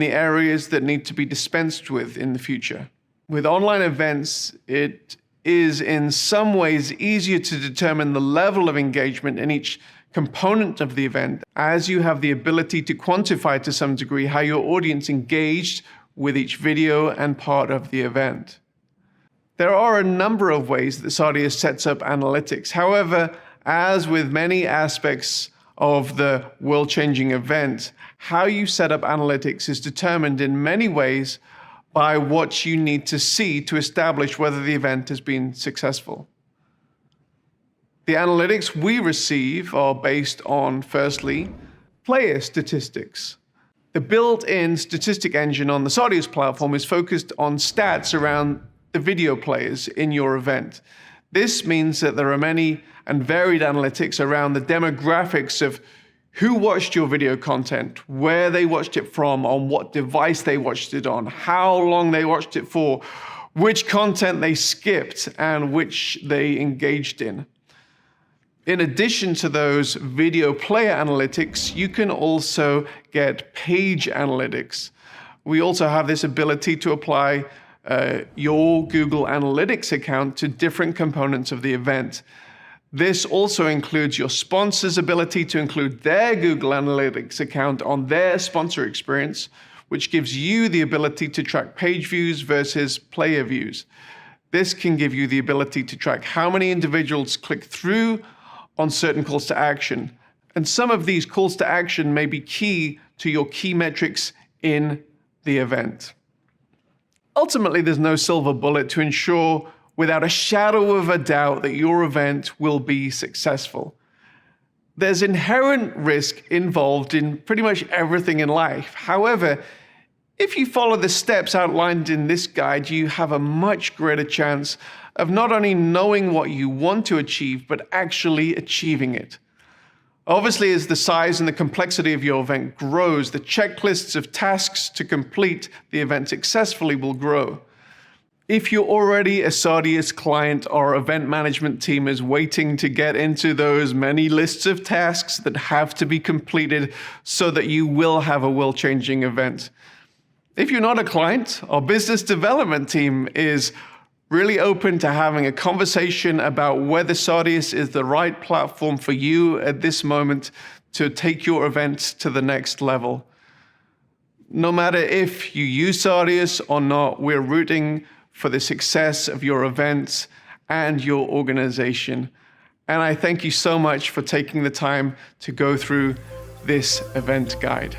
the areas that need to be dispensed with in the future. With online events, it is in some ways easier to determine the level of engagement in each component of the event, as you have the ability to quantify to some degree how your audience engaged with each video and part of the event. There are a number of ways that Sardius sets up analytics. However, as with many aspects of the world-changing event, how you set up analytics is determined in many ways by what you need to see to establish whether the event has been successful. The analytics we receive are based on, firstly, player statistics. The built-in statistic engine on the Sardius platform is focused on stats around the video players in your event. This means that there are many and varied analytics around the demographics of who watched your video content, where they watched it from, on what device they watched it on, how long they watched it for, which content they skipped, and which they engaged in. In addition to those video player analytics, you can also get page analytics. We also have this ability to apply your Google Analytics account to different components of the event. This also includes your sponsor's ability to include their Google Analytics account on their sponsor experience, which gives you the ability to track page views versus player views. This can give you the ability to track how many individuals click through on certain calls to action. And some of these calls to action may be key to your key metrics in the event. Ultimately, there's no silver bullet to ensure without a shadow of a doubt that your event will be successful. There's inherent risk involved in pretty much everything in life. However, if you follow the steps outlined in this guide, you have a much greater chance of not only knowing what you want to achieve, but actually achieving it. Obviously, as the size and the complexity of your event grows, the checklists of tasks to complete the event successfully will grow. If you're already a Sardius client, our event management team is waiting to get into those many lists of tasks that have to be completed so that you will have a world-changing event. If you're not a client, our business development team is really open to having a conversation about whether Sardius is the right platform for you at this moment to take your event to the next level. No matter if you use Sardius or not, we're rooting for the success of your events and your organization. And I thank you so much for taking the time to go through this event guide.